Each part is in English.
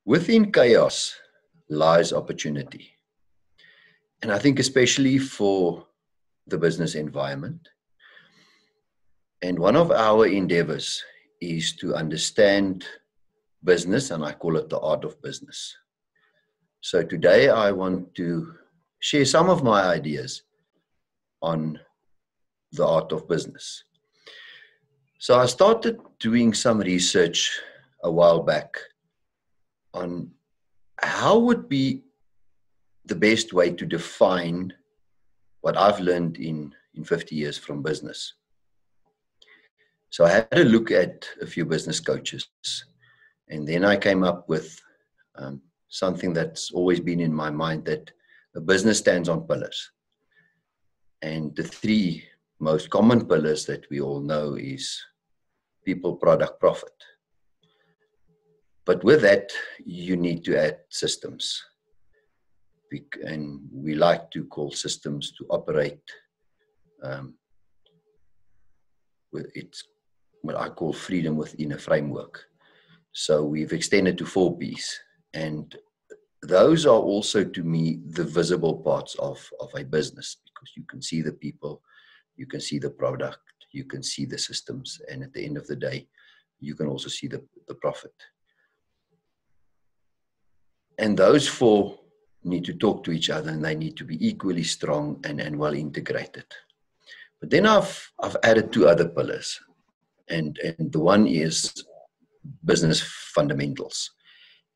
Within chaos lies opportunity. And I think especially for the business environment. And one of our endeavors is to understand business, and I call it the art of business. So today I want to share some of my ideas on the art of business. So I started doing some research a while back on how would be the best way to define what I've learned in 50 years from business. So I had a look at a few business coaches, and then I came up with something that's always been in my mind, that a business stands on pillars. And the three most common pillars that we all know is people, product, profit. But with that, you need to add systems. And we like to call systems to operate. It's what I call freedom within a framework. So we've extended to 4 Ps. And those are also, to me, the visible parts of a business, because you can see the people, you can see the product, you can see the systems, and at the end of the day, you can also see the profit. And those 4 need to talk to each other, and they need to be equally strong and well integrated. But then I've added 2 other pillars, and the one is business fundamentals.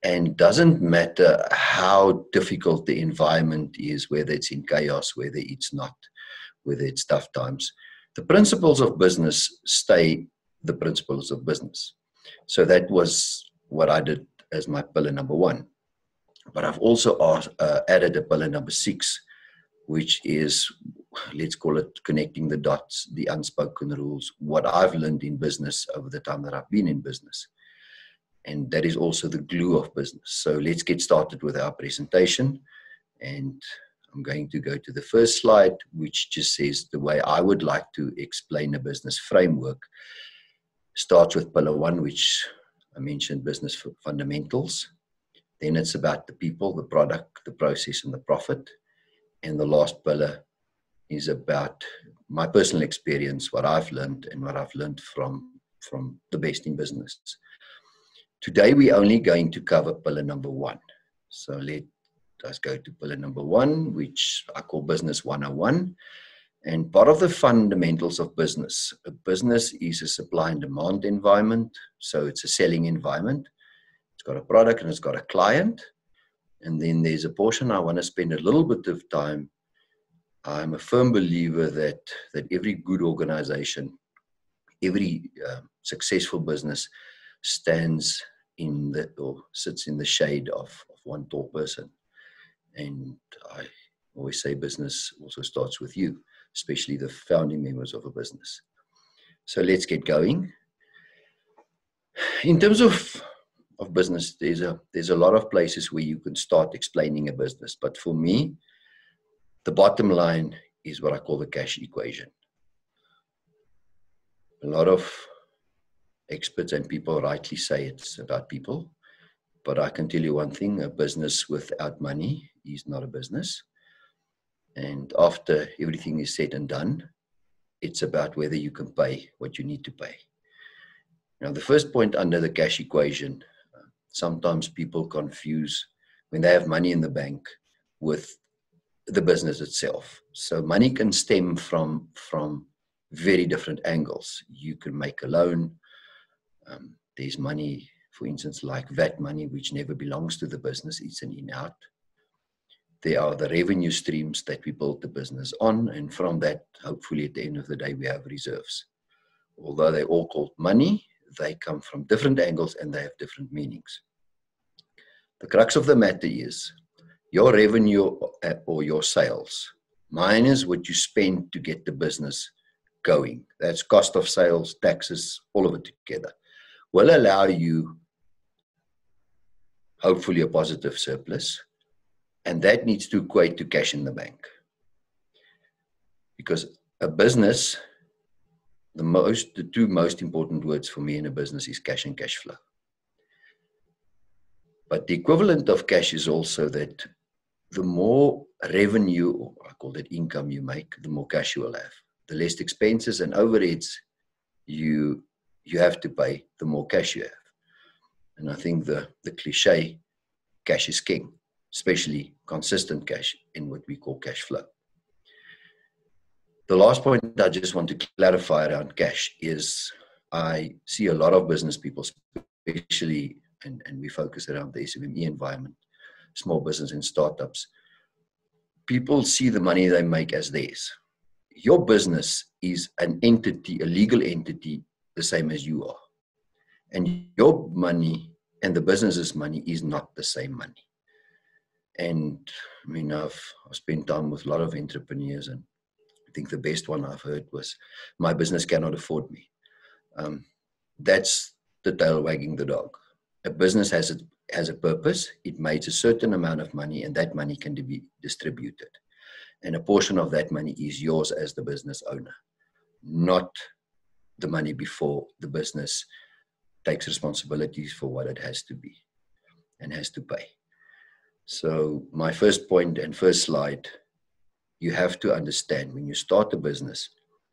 And doesn't matter how difficult the environment is, whether it's in chaos, whether it's not, whether it's tough times, the principles of business stay the principles of business. So that was what I did as my pillar number 1. But I've also added a pillar number 6, which is, let's call it connecting the dots, the unspoken rules, what I've learned in business over the time that I've been in business. And that is also the glue of business. So let's get started with our presentation. And I'm going to go to the first slide, which just says the way I would like to explain a business framework. Starts with pillar 1, which I mentioned, business fundamentals. Then it's about the people, the product, the process, and the profit. And the last pillar is about my personal experience, what I've learned, and what I've learned from the best in business. Today, we're only going to cover pillar number 1. So let us go to pillar number 1, which I call Business 101. And part of the fundamentals of business, a business is a supply and demand environment. So it's a selling environment. It's got a product and it's got a client. And then there's a portion I want to spend a little bit of time. I'm a firm believer that every good organization, every successful business stands in or sits in the shade of one tall person. And I always say business also starts with you, especially the founding members of a business. So let's get going. In terms of business, there's a lot of places where you can start explaining a business. But for me, the bottom line is what I call the cash equation. A lot of experts and people rightly say it's about people. But I can tell you one thing, a business without money is not a business. And after everything is said and done, it's about whether you can pay what you need to pay. Now, the first point under the cash equation, sometimes people confuse when they have money in the bank with the business itself. So money can stem from very different angles. You can make a loan. There's money, for instance, like VAT money, which never belongs to the business. It's an in-out. There are the revenue streams that we build the business on. And from that, hopefully at the end of the day, we have reserves. Although they're all called money, they come from different angles and they have different meanings. The crux of the matter is your revenue or your sales minus what you spend to get the business going. That's cost of sales, taxes, all of it together, will allow you hopefully a positive surplus. And that needs to equate to cash in the bank. Because a business, the 2 most important words for me in a business is cash and cash flow. But the equivalent of cash is also that the more revenue, or I call it income, you make, the more cash you will have. The less expenses and overheads you have to pay, the more cash you have. And I think the cliche, cash is king, especially consistent cash in what we call cash flow. The last point I just want to clarify around cash is I see a lot of business people, especially, and we focus around the SME environment, small business and startups. People see the money they make as theirs. Your business is an entity, a legal entity, the same as you are. And your money and the business's money is not the same money. And I mean, I've spent time with a lot of entrepreneurs, and I think the best one I've heard was, my business cannot afford me. That's the tail wagging the dog. A business has a purpose. It makes a certain amount of money, and that money can be distributed. And a portion of that money is yours as the business owner, not the money before the business takes responsibilities for what it has to be and has to pay. So my first point and first slide, you have to understand when you start a business,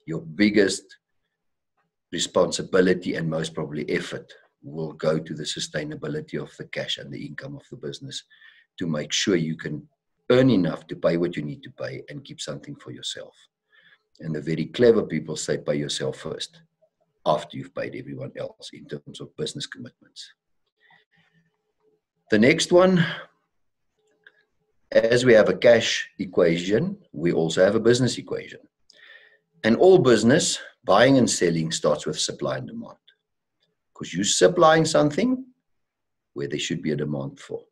your biggest responsibility and most probably effort will go to the sustainability of the cash and the income of the business to make sure you can earn enough to pay what you need to pay and keep something for yourself. And the very clever people say pay yourself first after you've paid everyone else in terms of business commitments. The next one, as we have a cash equation, we also have a business equation. And all business, buying and selling, starts with supply and demand. Because you're supplying something where there should be a demand for.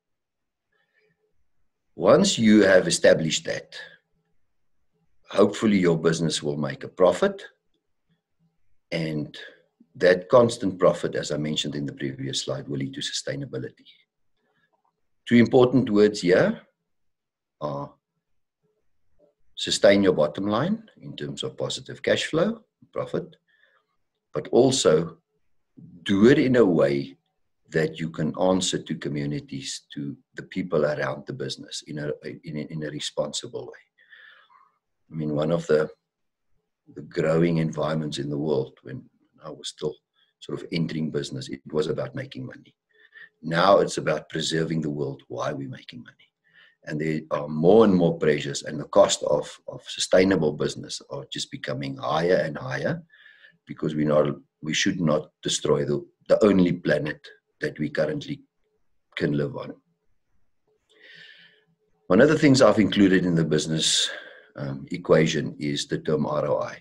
Once you have established that, hopefully your business will make a profit. And that constant profit, as I mentioned in the previous slide, will lead to sustainability. Two important words here are sustain your bottom line in terms of positive cash flow, profit, but also do it in a way that you can answer to communities, to the people around the business in a responsible way. I mean, one of the growing environments in the world when I was still sort of entering business, it was about making money. Now it's about preserving the world while we're making money. And there are more and more pressures, and the cost of sustainable business are just becoming higher and higher, because we should not destroy the only planet that we currently can live on. One of the things I've included in the business equation is the term ROI.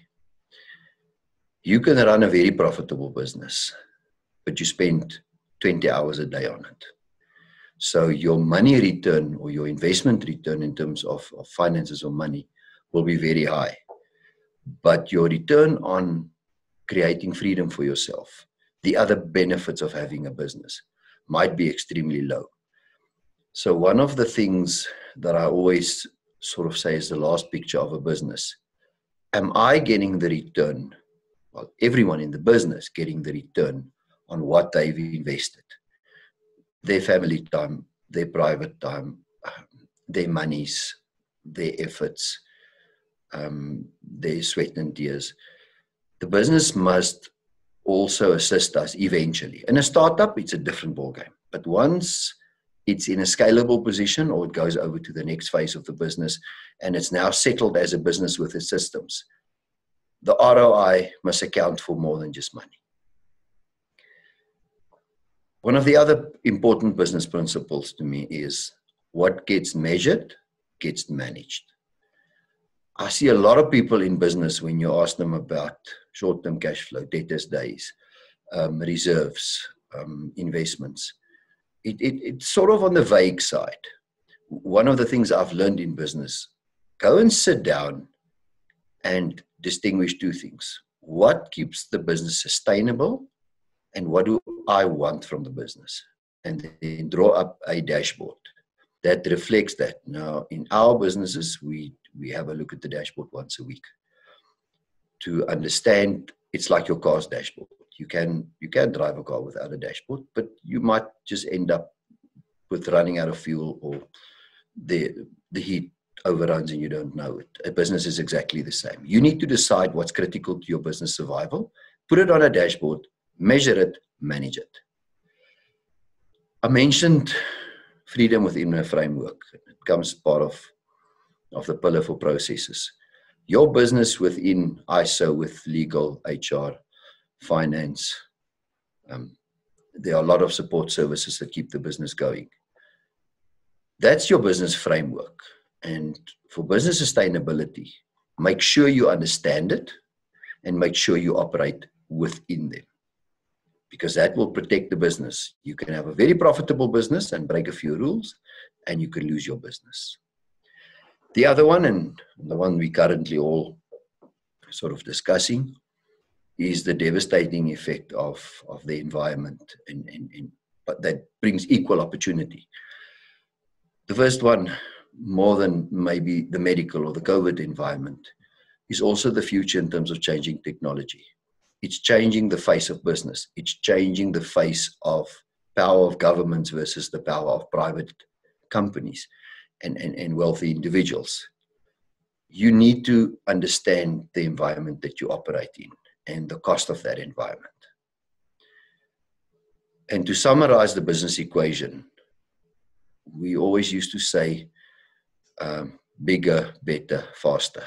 You can run a very profitable business, but you spend 20 hours a day on it. So your money return or your investment return in terms of finances or money will be very high. But your return on creating freedom for yourself, the other benefits of having a business, might be extremely low. So one of the things that I always sort of say is the last picture of a business. Am I getting the return? Well, everyone in the business getting the return on what they've invested. Their family time, their private time, their monies, their efforts, their sweat and tears. The business must also assist us eventually. In a startup, it's a different ballgame. But once it's in a scalable position, or it goes over to the next phase of the business, and it's now settled as a business with its systems, the ROI must account for more than just money. One of the other important business principles to me is what gets measured gets managed. I see a lot of people in business, when you ask them about short-term cash flow, debtors days, reserves, investments, it's sort of on the vague side. One of the things I've learned in business, go and sit down and distinguish two things. What keeps the business sustainable, and what do I want from the business? And then draw up a dashboard that reflects that. Now, in our businesses, we have a look at the dashboard once a week to understand. It's like your car's dashboard. You can drive a car without a dashboard, but you might just end up with running out of fuel or the heat overruns and you don't know it. A business is exactly the same. You need to decide what's critical to your business survival, put it on a dashboard, measure it, manage it. I mentioned freedom within a framework. It comes part of the pillar for processes. Your business within ISO with legal, HR, finance, there are a lot of support services that keep the business going. That's your business framework. And for business sustainability, make sure you understand it and make sure you operate within them, because that will protect the business. You can have a very profitable business and break a few rules, and you can lose your business. The other one, and the one we currently all sort of discussing, is the devastating effect of the environment, but that brings equal opportunity. The first one, more than maybe the medical or the COVID environment, is also the future in terms of changing technology. It's changing the face of business. It's changing the face of power of governments versus the power of private companies and wealthy individuals. You need to understand the environment that you operate in and the cost of that environment. And to summarize the business equation, we always used to say bigger, better, faster.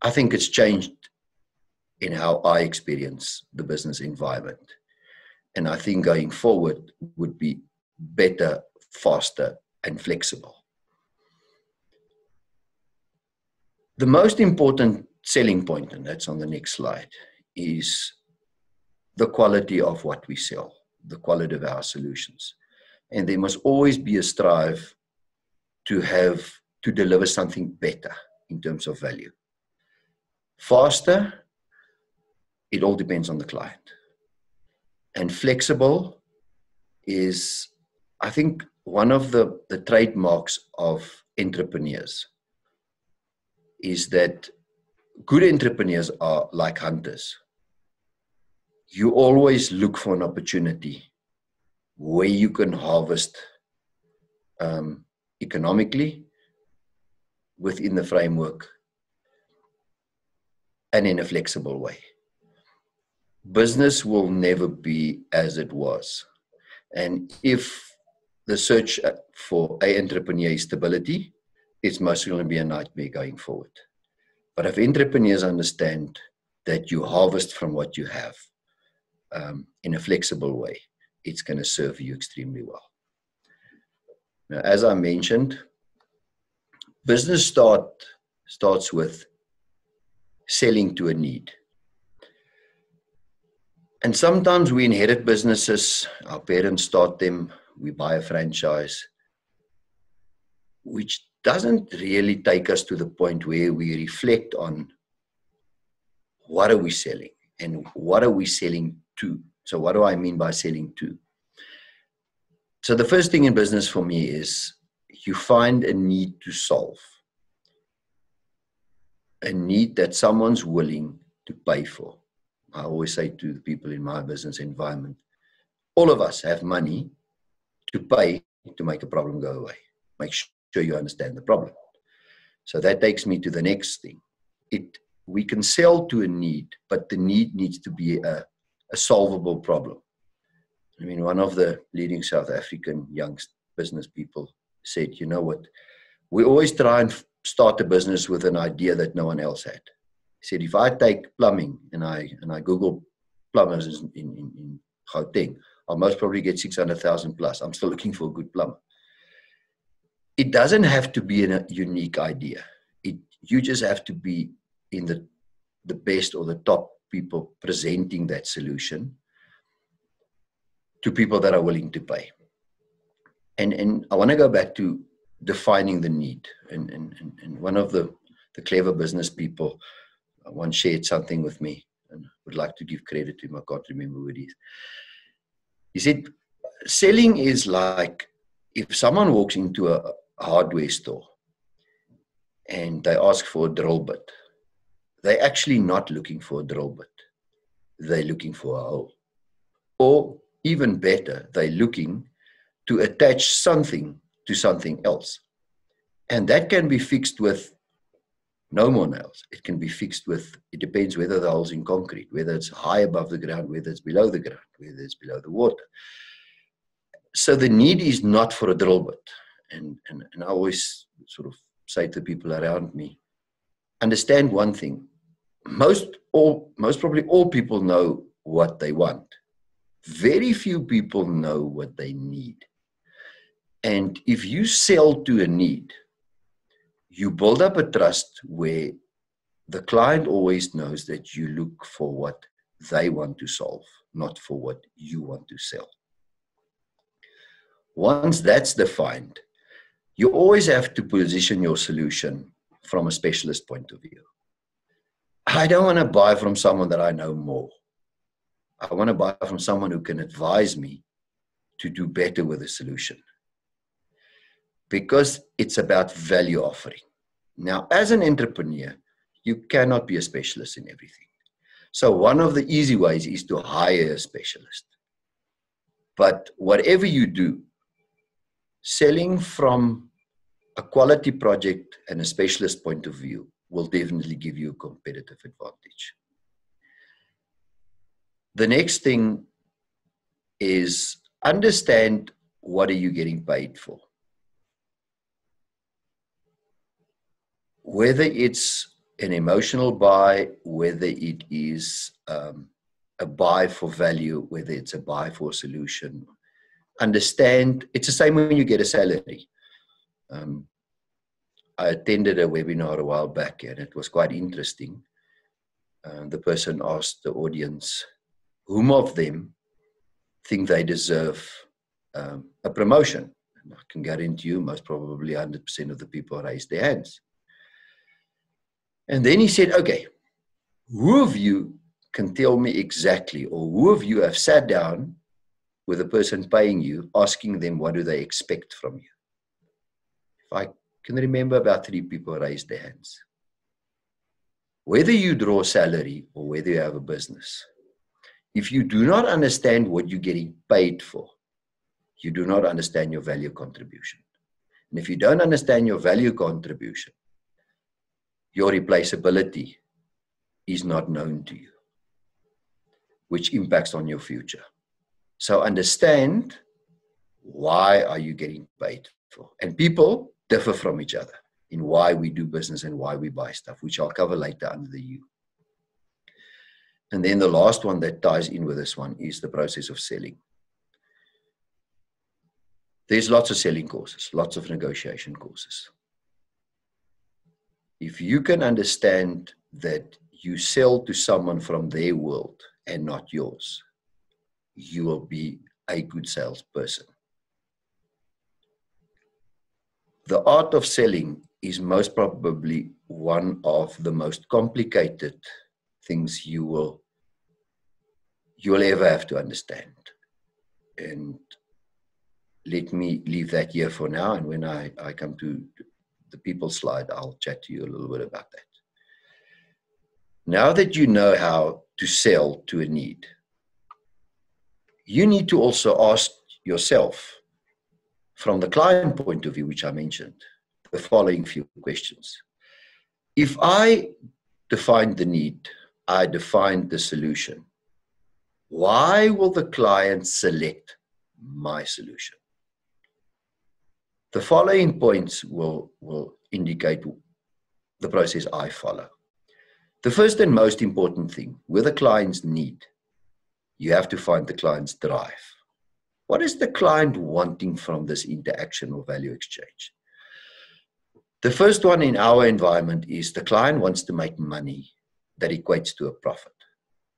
I think it's changed in how I experience the business environment. And I think going forward would be better, faster, and flexible. The most important selling point, and that's on the next slide, is the quality of what we sell, the quality of our solutions. And there must always be a strive to deliver something better in terms of value. Faster, it all depends on the client. And flexible is, I think, one of the trademarks of entrepreneurs is that good entrepreneurs are like hunters. You always look for an opportunity where you can harvest economically within the framework and in a flexible way. Business will never be as it was. And if the search for an entrepreneur is stability, it's most going to be a nightmare going forward. But if entrepreneurs understand that you harvest from what you have in a flexible way, it's going to serve you extremely well. Now, as I mentioned, business starts with selling to a need. And sometimes we inherit businesses, our parents start them, we buy a franchise, which doesn't really take us to the point where we reflect on what are we selling and what are we selling to. So what do I mean by selling to? So the first thing in business for me is you find a need to solve, a need that someone's willing to pay for. I always say to the people in my business environment, all of us have money to pay to make a problem go away. Make sure you understand the problem. So that takes me to the next thing. We can sell to a need, but the need needs to be a solvable problem. I mean, one of the leading South African young business people said, you know what, we always try and start a business with an idea that no one else had. He said, if I take plumbing and I Google plumbers in Gauteng, I'll most probably get 600,000 plus. I'm still looking for a good plumber. It doesn't have to be a unique idea. You just have to be in the best or the top people presenting that solution to people that are willing to pay. And I want to go back to defining the need. And one of the clever business people once shared something with me, and would like to give credit to him. I can't remember who it is. He said, selling is like if someone walks into a hardware store and they ask for a drill bit, they're actually not looking for a drill bit. They're looking for a hole. Or even better, they're looking to attach something to something else. And that can be fixed with no more nails. It can be fixed with, it depends whether the hole's in concrete, whether it's high above the ground, whether it's below the ground, whether it's below the water. So the need is not for a drill bit. And I always sort of say to people around me, understand one thing. Most probably all people know what they want. Very few people know what they need. And if you sell to a need, you build up a trust where the client always knows that you look for what they want to solve, not for what you want to sell. Once that's defined, you always have to position your solution from a specialist point of view. I don't want to buy from someone that I know more. I want to buy from someone who can advise me to do better with the solution. Because it's about value offering. Now, as an entrepreneur, you cannot be a specialist in everything. So one of the easy ways is to hire a specialist. But whatever you do, selling from a quality project and a specialist point of view will definitely give you a competitive advantage. The next thing is understand, what are you getting paid for? Whether it's an emotional buy, whether it is a buy for value, whether it's a buy for a solution, understand, it's the same when you get a salary. I attended a webinar a while back and it was quite interesting. The person asked the audience, whom of them think they deserve a promotion? And I can guarantee you, most probably 100% of the people raised their hands. And then he said, okay, who of you can tell me exactly, or who of you have sat down with a person paying you, asking them what do they expect from you? If I can remember, about 3 people raised their hands. Whether you draw salary or whether you have a business, if you do not understand what you're getting paid for, you do not understand your value contribution. And if you don't understand your value contribution, your replaceability is not known to you, which impacts on your future. So understand, why are you getting paid for? And people differ from each other in why we do business and why we buy stuff, which I'll cover later under the U. And then the last one that ties in with this one is the process of selling. There's lots of selling courses, lots of negotiation courses. If you can understand that you sell to someone from their world and not yours, you will be a good salesperson. The art of selling is most probably one of the most complicated things you will ever have to understand. And let me leave that here for now. And when I come to the people slide, I'll chat to you a little bit about that. Now that you know how to sell to a need, you need to also ask yourself, from the client point of view, which I mentioned, the following few questions. If I define the need, I define the solution, why will the client select my solution? The following points will indicate the process I follow. The first and most important thing, with a client's need, you have to find the client's drive. What is the client wanting from this interaction or value exchange? The first one in our environment is the client wants to make money that equates to a profit.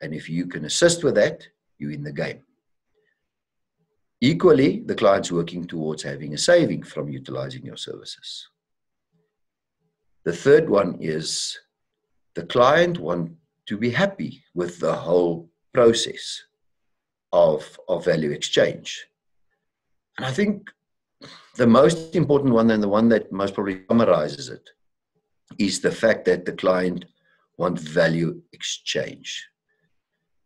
And if you can assist with that, you're in the game. Equally, the client's working towards having a saving from utilizing your services. The third one is the client wants to be happy with the whole process of value exchange. And I think the most important one, and the one that most probably summarizes it, is the fact that the client wants value exchange.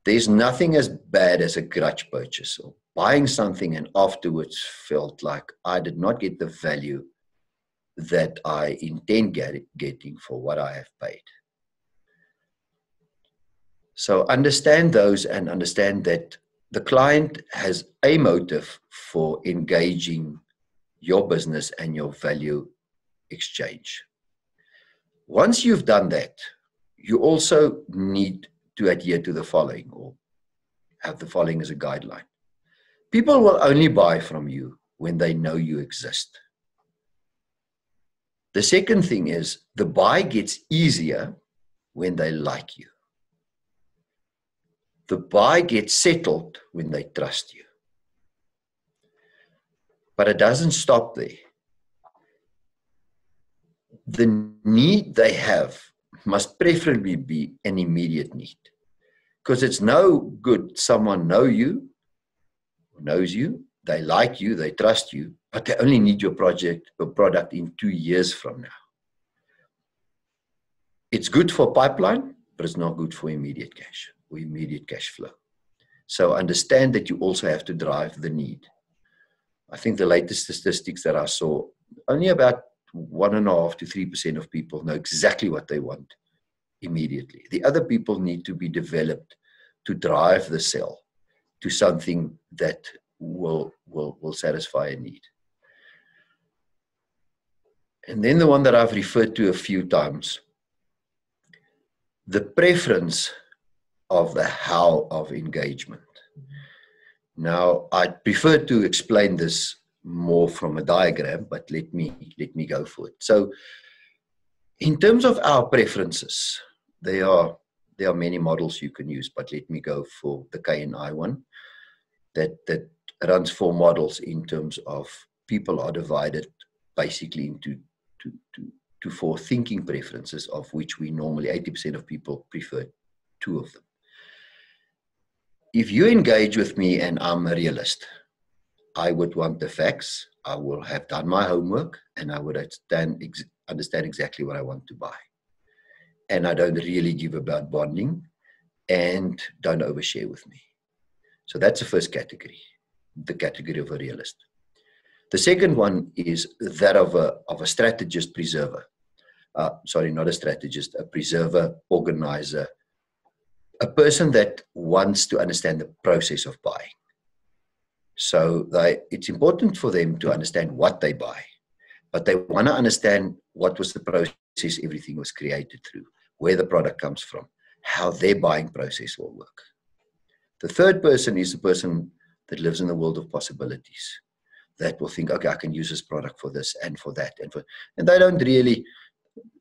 There's nothing as bad as a grudge purchase, or buying something and afterwards felt like I did not get the value that I intend getting for what I have paid. So understand those and understand that the client has a motive for engaging your business and your value exchange. Once you've done that, you also need to adhere to the following, or have the following as a guideline. People will only buy from you when they know you exist. The second thing is the buy gets easier when they like you. The buy gets settled when they trust you. But it doesn't stop there. The need they have must preferably be an immediate need. Because it's no good someone knows you, they like you, they trust you, but they only need your project or product in 2 years from now. It's good for pipeline, but it's not good for immediate cash or immediate cash flow. So understand that you also have to drive the need. I think the latest statistics that I saw, only about 1.5% to 3% of people know exactly what they want immediately. The other people need to be developed to drive the sell to something that will satisfy a need. And then the one that I've referred to a few times, the preference of the how of engagement. Now, I'd prefer to explain this more from a diagram, but let me go for it. So, in terms of our preferences, there are many models you can use, but let me go for the K&I one that runs 4 models in terms of people are divided basically into 4 thinking preferences, of which we normally 80% of people prefer 2 of them. If you engage with me and I'm a realist, I would want the facts, I will have done my homework, and I would understand exactly what I want to buy. And I don't really give about bonding, and don't overshare with me. So that's the first category, the category of a realist. The second one is that of a strategist preserver. Sorry, not a strategist, a preserver, organizer, a person that wants to understand the process of buying. So it's important for them to understand what they buy, but they want to understand what was the process everything was created through, where the product comes from, how their buying process will work. The third person is the person that lives in the world of possibilities, that will think, okay, I can use this product for this and for that. And they don't really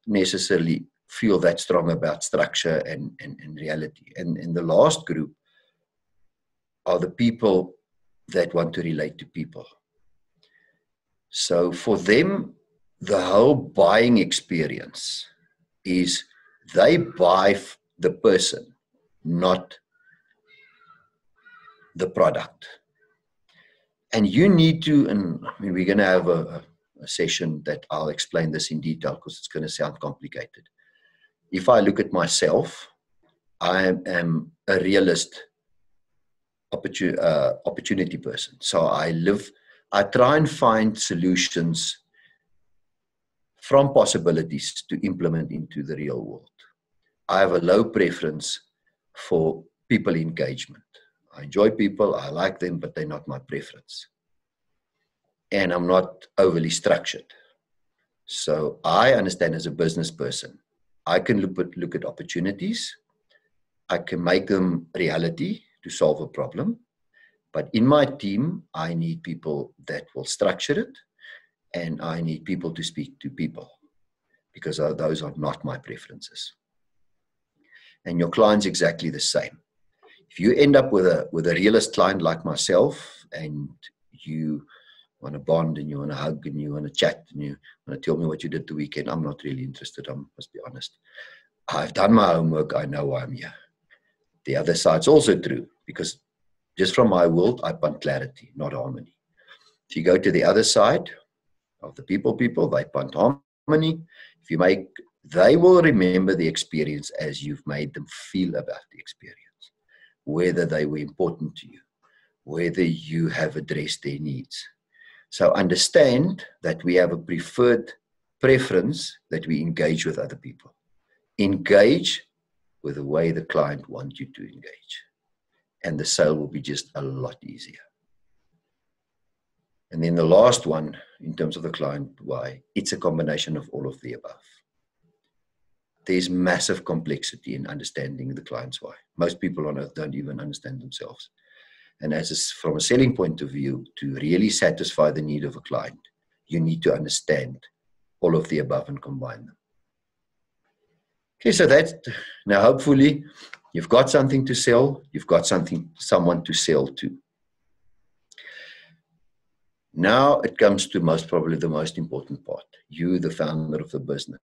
necessarily feel that strong about structure and reality. And the last group are the people that want to relate to people. So for them, the whole buying experience is they buy the person, not the product. And you need to, and I mean, we're going to have a session that I'll explain this in detail because it's going to sound complicated. If I look at myself, I am a realist opportunity person. So I try and find solutions from possibilities to implement into the real world. I have a low preference for people engagement. I enjoy people, I like them, but they're not my preference. And I'm not overly structured. So I understand as a business person, I can look at opportunities. I can make them reality to solve a problem. But in my team, I need people that will structure it. And I need people to speak to people, because those are not my preferences. And your client's exactly the same. If you end up with a realist client like myself, and you want to bond and you want to hug and you want to chat and you want to tell me what you did the weekend, I'm not really interested. I must be honest. I've done my homework. I know why I'm here. The other side's also true, because just from my world, I want clarity, not harmony. If you go to the other side of the people, they want harmony. They will remember the experience as you've made them feel about the experience, whether they were important to you, whether you have addressed their needs. So understand that we have a preferred preference that we engage with other people. Engage with the way the client wants you to engage. And the sale will be just a lot easier. And then the last one, in terms of the client why, it's a combination of all of the above. There's massive complexity in understanding the client's why. Most people on earth don't even understand themselves. And from a selling point of view, to really satisfy the need of a client, you need to understand all of the above and combine them. Okay, so that's, now hopefully you've got something to sell, you've got someone to sell to. Now it comes to most probably the most important part. You, the founder of the business,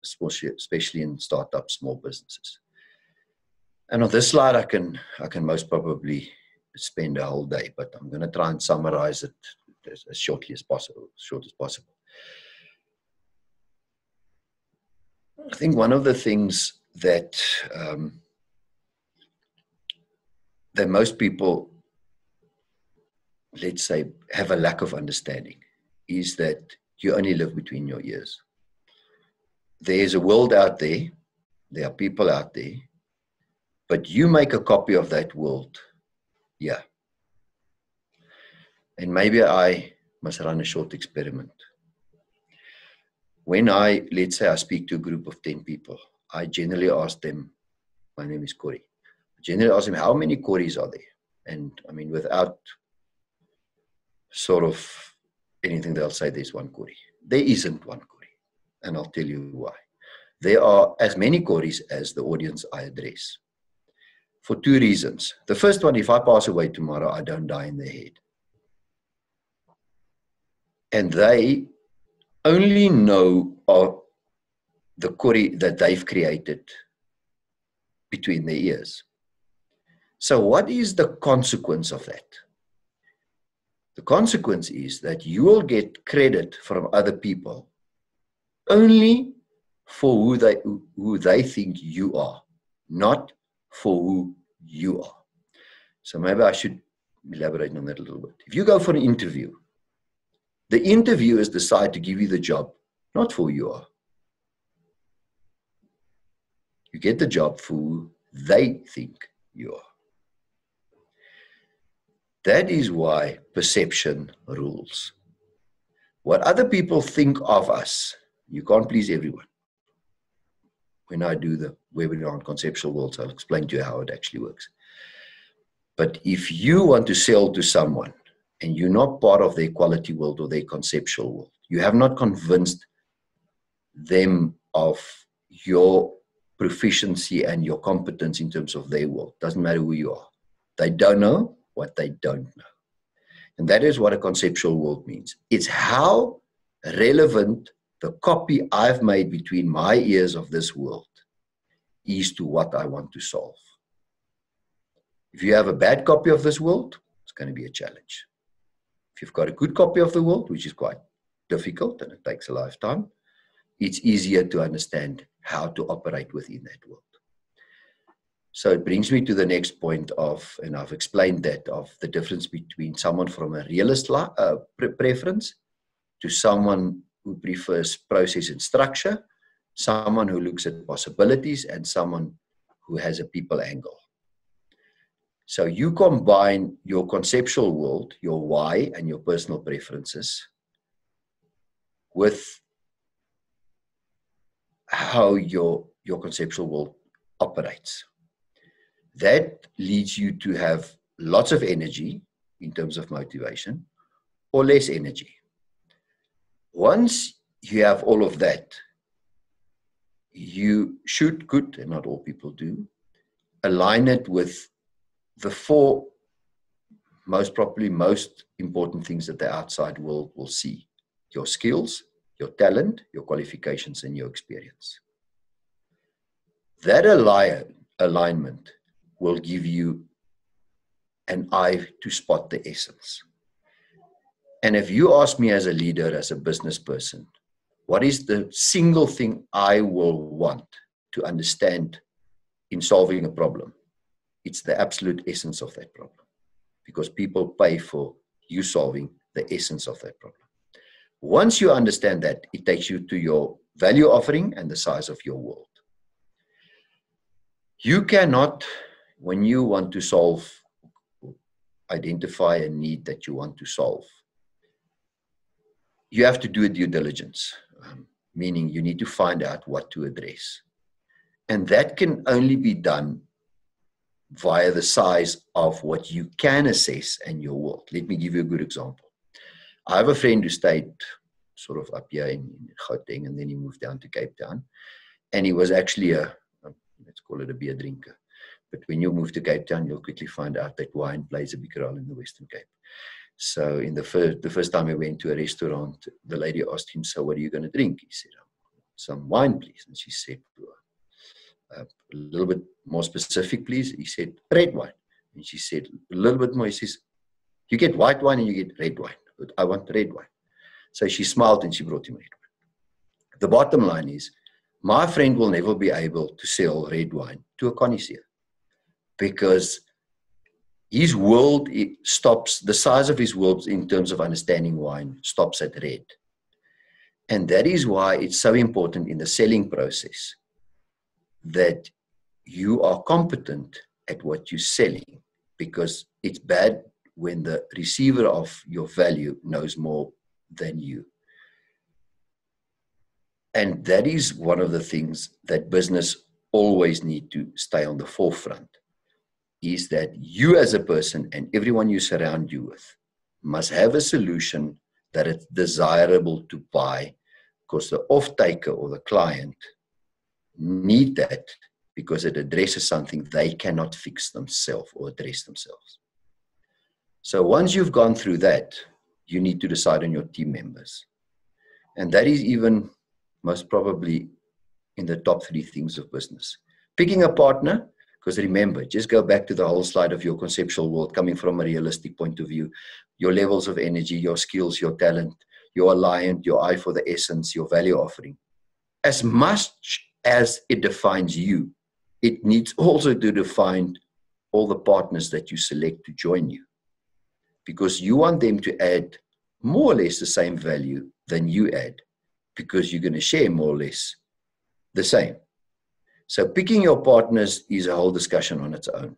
especially in startup small businesses. And on this slide, I can most probably spend a whole day, but I'm going to try and summarize it as shortly as possible, short as possible. I think one of the things that that most people, let's say, have a lack of understanding is that you only live between your ears. There's a world out there, there are people out there, but you make a copy of that world. Yeah. And maybe I must run a short experiment. When let's say I speak to a group of 10 people, I generally ask them, my name is Corrie. I generally ask them, how many Corries are there? And I mean, without sort of anything, they'll say there's one Corrie. There isn't one Corrie. And I'll tell you why. There are as many Corries as the audience I address. For two reasons. The first one, if I pass away tomorrow, I don't die in their head. And they only know of the Corrie that they've created between their ears. So what is the consequence of that? The consequence is that you will get credit from other people only for who they think you are, not for who you are. So maybe I should elaborate on that a little bit. If you go for an interview, the interviewers decide to give you the job, not for who you are. You get the job for who they think you are. That is why perception rules. What other people think of us, you can't please everyone. When I do the webinar on conceptual worlds, I'll explain to you how it actually works. But if you want to sell to someone and you're not part of their quality world or their conceptual world, you have not convinced them of your proficiency and your competence in terms of their world. Doesn't matter who you are. They don't know what they don't know. And that is what a conceptual world means. It's how relevant the copy I've made between my ears of this world is to what I want to solve. If you have a bad copy of this world, it's going to be a challenge. If you've got a good copy of the world, which is quite difficult and it takes a lifetime, it's easier to understand how to operate within that world. So it brings me to the next point of, and I've explained that, of the difference between someone from a realist preference to someone who prefers process and structure, someone who looks at possibilities, and someone who has a people angle. So you combine your conceptual world, your why, and your personal preferences with how your conceptual world operates. That leads you to have lots of energy in terms of motivation or less energy. Once you have all of that, you could, and not all people do, align it with the four most important things that the outside world will see: your skills, your talent, your qualifications, and your experience. That alignment will give you an eye to spot the essence. And if you ask me as a leader, as a business person, what is the single thing I will want to understand in solving a problem? It's the absolute essence of that problem. because people pay for you solving the essence of that problem. Once you understand that, it takes you to your value offering and the size of your world. You cannot, when you want to solve, identify a need that you want to solve, you have to do a due diligence, meaning you need to find out what to address. And that can only be done via the size of what you can assess in your world. Let me give you a good example. I have a friend who stayed sort of up here in Gauteng, and then he moved down to Cape Town. And he was actually let's call it a beer drinker. But when you move to Cape Town, you'll quickly find out that wine plays a big role in the Western Cape. So in the first time he went to a restaurant, the lady asked him, "So what are you going to drink?" He said, "Some wine, please." And she said, "A little bit more specific, please." He said, "Red wine." And she said, "A little bit more." He says, "You get white wine and you get red wine. But I want red wine." So she smiled and she brought him red wine. The bottom line is, my friend will never be able to sell red wine to a connoisseur, because his world stops, the size of his world in terms of understanding wine stops at red. And that is why it's so important in the selling process that you are competent at what you're selling, because it's bad when the receiver of your value knows more than you. And that is one of the things that business always need to stay on the forefront, is that you as a person and everyone you surround you with must have a solution that it's desirable to buy, because the off-taker or the client need that because it addresses something they cannot fix themselves or address themselves. So once you've gone through that, you need to decide on your team members. And that is even most probably in the top 3 things of business. Picking a partner, because remember, just go back to the whole slide of your conceptual world, coming from a realistic point of view, your levels of energy, your skills, your talent, your alignment, your eye for the essence, your value offering. As much as it defines you, it needs also to define all the partners that you select to join you, because you want them to add more or less the same value than you add, because you're going to share more or less the same. So picking your partners is a whole discussion on its own,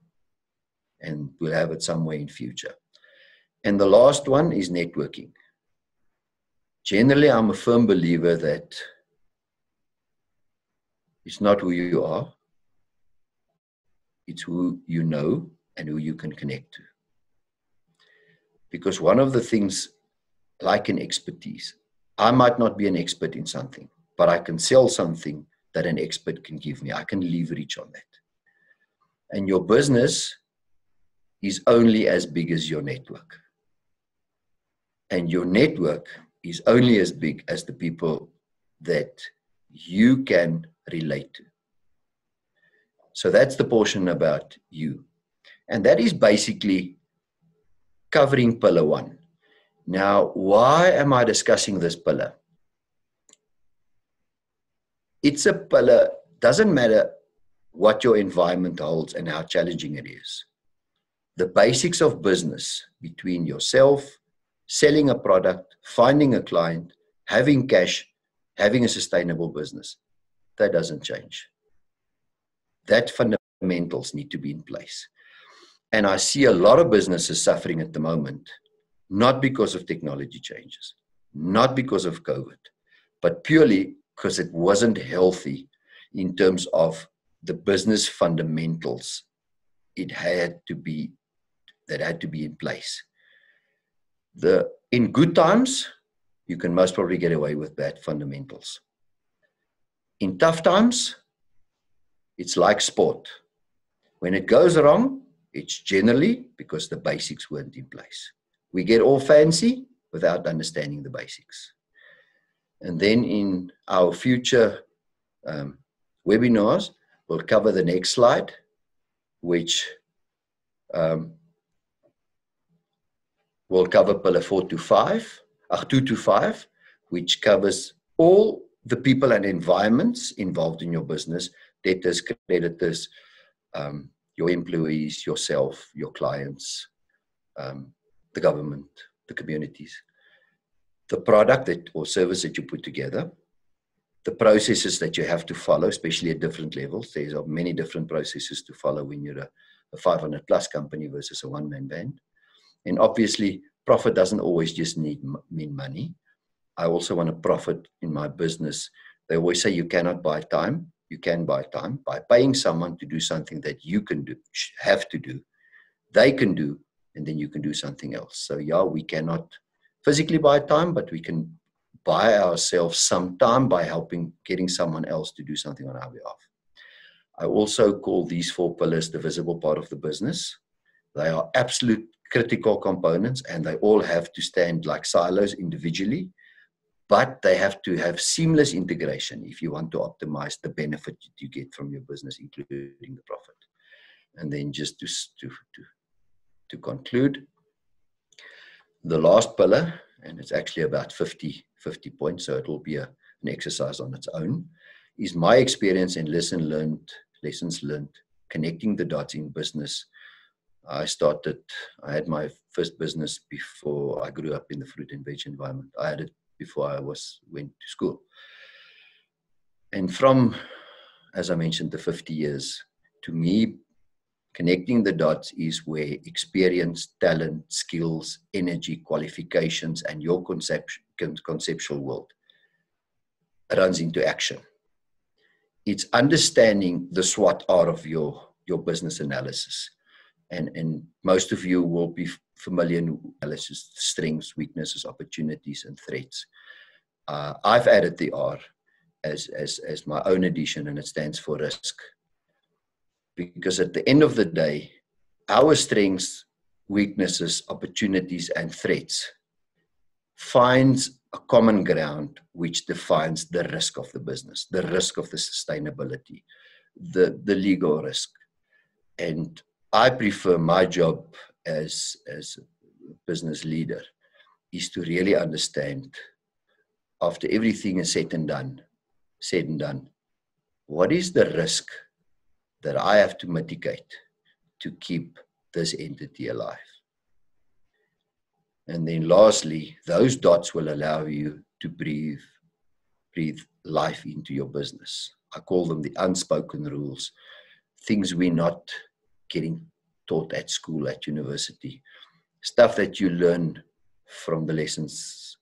and we'll have it somewhere in future. And the last one is networking. Generally, I'm a firm believer that it's not who you are, it's who you know and who you can connect to. Because one of the things, like an expertise, I might not be an expert in something, but I can sell something that an expert can give me. I can leverage on that. And your business is only as big as your network. And your network is only as big as the people that you can relate to. So that's the portion about you. And that is basically covering pillar 1. Now, why am I discussing this pillar? It's a pillar, doesn't matter what your environment holds and how challenging it is. The basics of business between yourself, selling a product, finding a client, having cash, having a sustainable business, that doesn't change. That fundamentals need to be in place. And I see a lot of businesses suffering at the moment, not because of technology changes, not because of COVID, but purely because it wasn't healthy in terms of the business fundamentals. That had to be in place. In good times, you can most probably get away with bad fundamentals. In tough times, it's like sport. When it goes wrong, it's generally because the basics weren't in place. We get all fancy without understanding the basics. And then in our future webinars, we'll cover the next slide, which will cover pillar 2 to 5, which covers all the people and environments involved in your business: debtors, creditors, your employees, yourself, your clients, the government, the communities, the product or service that you put together, the processes that you have to follow, especially at different levels. There are many different processes to follow when you're a 500 plus company versus a one-man band. And obviously, profit doesn't always just mean money. I also want to profit in my business. They always say you cannot buy time. You can buy time by paying someone to do something that you can do, have to do, they can do, and then you can do something else. So yeah, we cannot physically buy time, but we can buy ourselves some time by getting someone else to do something on our behalf. I also call these 4 pillars the visible part of the business. They are absolute critical components, and they all have to stand like silos individually, but they have to have seamless integration if you want to optimize the benefit that you get from your business, including the profit. And then just to conclude, the last pillar, and it's actually about 50 points, so it will be an exercise on its own, is my experience and lessons learned, connecting the dots in business. I had my first business before I grew up in the fruit and veg environment. I had it before I went to school. And from, as I mentioned, the 50 years, to me, connecting the dots is where experience, talent, skills, energy, qualifications, and your conceptual world runs into action. It's understanding the SWOT art of your business analysis. And most of you will be familiar with analysis, strengths, weaknesses, opportunities, and threats. I've added the R as my own addition, and it stands for risk. Because at the end of the day, our strengths, weaknesses, opportunities, and threats finds a common ground which defines the risk of the business, the risk of the sustainability, the legal risk. And I prefer my job as a business leader is to really understand, after everything is said and done, what is the risk that I have to mitigate to keep this entity alive? And then lastly, those dots will allow you to breathe life into your business. I call them the unspoken rules, things we're not getting taught at school, at university, stuff that you learn from the lessons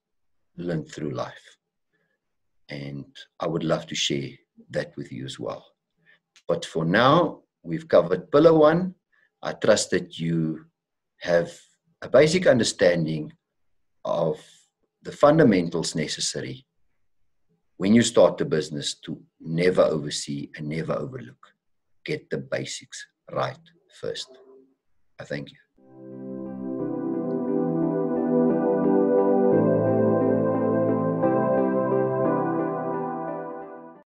learned through life. And I would love to share that with you as well. But for now, we've covered pillar 1. I trust that you have a basic understanding of the fundamentals necessary when you start a business to never oversee and never overlook. Get the basics right first. I thank you.